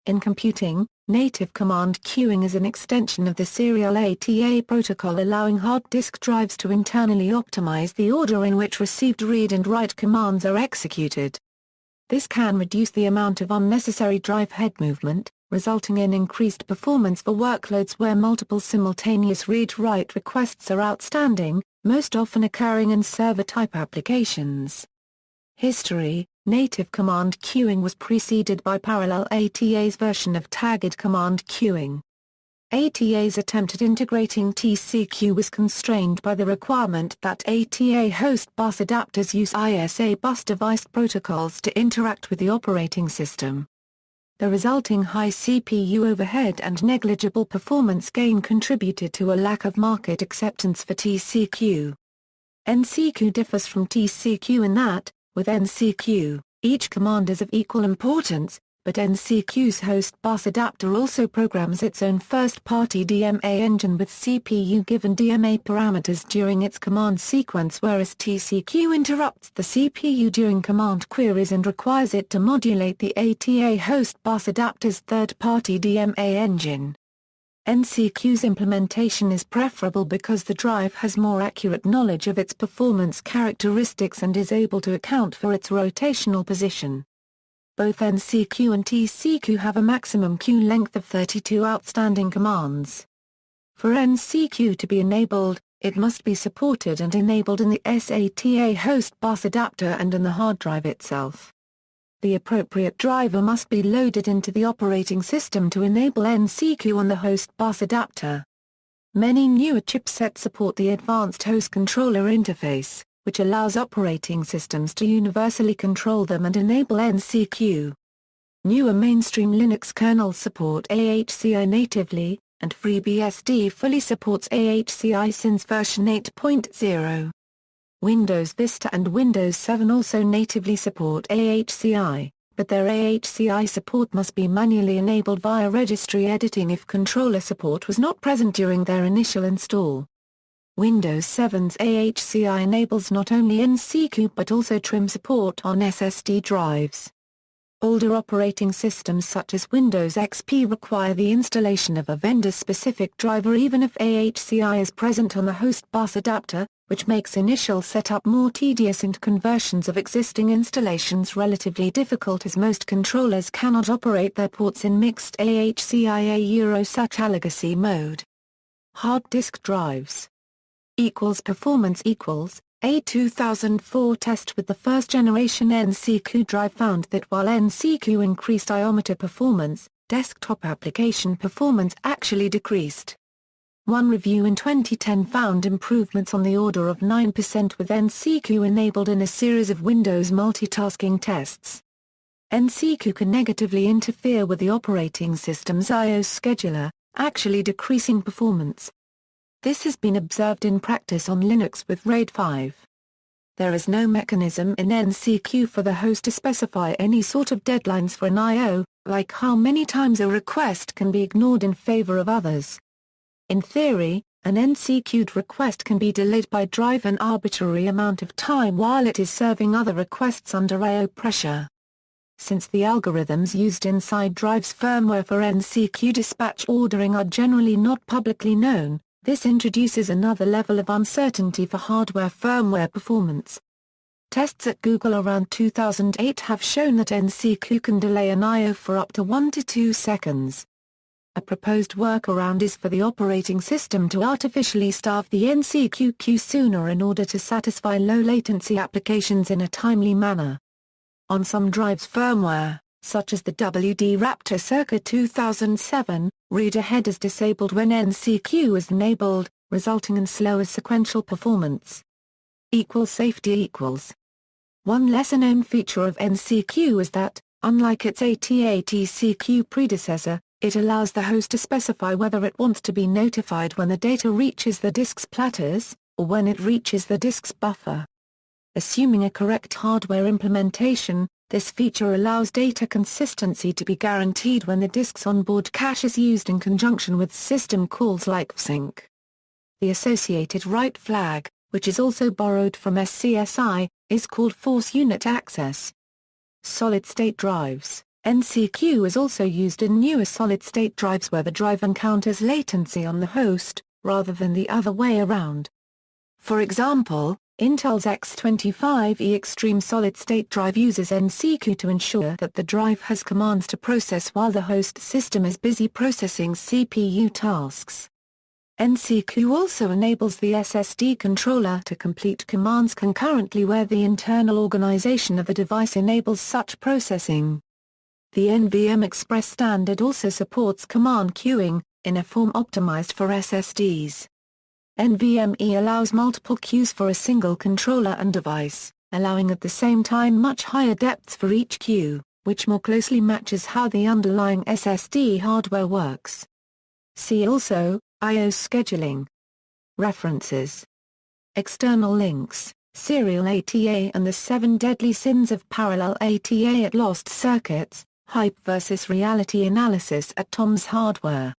In computing, native command queuing is an extension of the serial ATA protocol, allowing hard disk drives to internally optimize the order in which received read and write commands are executed. This can reduce the amount of unnecessary drive head movement, resulting in increased performance for workloads where multiple simultaneous read-write requests are outstanding, most often occurring in server-type applications. History: native command queuing was preceded by parallel ATA's version of tagged command queuing. ATA's attempt at integrating TCQ was constrained by the requirement that ATA host bus adapters use ISA bus device protocols to interact with the operating system. The resulting high CPU overhead and negligible performance gain contributed to a lack of market acceptance for TCQ. NCQ differs from TCQ in that, with NCQ, each command is of equal importance, but NCQ's host bus adapter also programs its own first-party DMA engine with CPU-given DMA parameters during its command sequence, whereas TCQ interrupts the CPU during command queries and requires it to modulate the ATA host bus adapter's third-party DMA engine. NCQ's implementation is preferable because the drive has more accurate knowledge of its performance characteristics and is able to account for its rotational position. Both NCQ and TCQ have a maximum queue length of 32 outstanding commands. For NCQ to be enabled, it must be supported and enabled in the SATA host bus adapter and in the hard drive itself. The appropriate driver must be loaded into the operating system to enable NCQ on the host bus adapter. Many newer chipsets support the Advanced Host Controller interface, which allows operating systems to universally control them and enable NCQ. Newer mainstream Linux kernels support AHCI natively, and FreeBSD fully supports AHCI since version 8.0. Windows Vista and Windows 7 also natively support AHCI, but their AHCI support must be manually enabled via registry editing if controller support was not present during their initial install. Windows 7's AHCI enables not only NCQ but also trim support on SSD drives. Older operating systems such as Windows XP require the installation of a vendor-specific driver even if AHCI is present on the host bus adapter, which makes initial setup more tedious and conversions of existing installations relatively difficult as most controllers cannot operate their ports in mixed AHCI/SATA legacy mode. Hard disk drives. Performance equals. A 2004 test with the first-generation NCQ drive found that while NCQ increased iometer performance, desktop application performance actually decreased. One review in 2010 found improvements on the order of 9% with NCQ enabled in a series of Windows multitasking tests. NCQ can negatively interfere with the operating system's I/O scheduler, actually decreasing performance. This has been observed in practice on Linux with RAID 5. There is no mechanism in NCQ for the host to specify any sort of deadlines for an I/O, like how many times a request can be ignored in favor of others. In theory, an NCQ'd request can be delayed by drive an arbitrary amount of time while it is serving other requests under I/O pressure. Since the algorithms used inside drives firmware for NCQ dispatch ordering are generally not publicly known, this introduces another level of uncertainty for hardware firmware performance. Tests at Google around 2008 have shown that NCQ can delay an I/O for up to 1 to 2 seconds. A proposed workaround is for the operating system to artificially start the NCQ queue sooner in order to satisfy low-latency applications in a timely manner. On some drives firmware, such as the WD Raptor Circa 2007, read-ahead is disabled when NCQ is enabled, resulting in slower sequential performance. Safety. One lesser-known feature of NCQ is that, unlike its ATA/TCQ predecessor, it allows the host to specify whether it wants to be notified when the data reaches the disk's platters, or when it reaches the disk's buffer. Assuming a correct hardware implementation, this feature allows data consistency to be guaranteed when the disk's onboard cache is used in conjunction with system calls like fsync. The associated write flag, which is also borrowed from SCSI, is called force unit access. Solid-state drives. NCQ is also used in newer solid-state drives where the drive encounters latency on the host, rather than the other way around. For example, Intel's X25E Extreme solid-state drive uses NCQ to ensure that the drive has commands to process while the host system is busy processing CPU tasks. NCQ also enables the SSD controller to complete commands concurrently where the internal organization of the device enables such processing. The NVMe Express standard also supports command queuing, in a form optimized for SSDs. NVMe allows multiple queues for a single controller and device, allowing at the same time much higher depths for each queue, which more closely matches how the underlying SSD hardware works. See also, I/O scheduling. References. External links, Serial ATA and the 7 Deadly Sins of Parallel ATA at Lost Circuits, Hype vs. Reality Analysis at Tom's Hardware.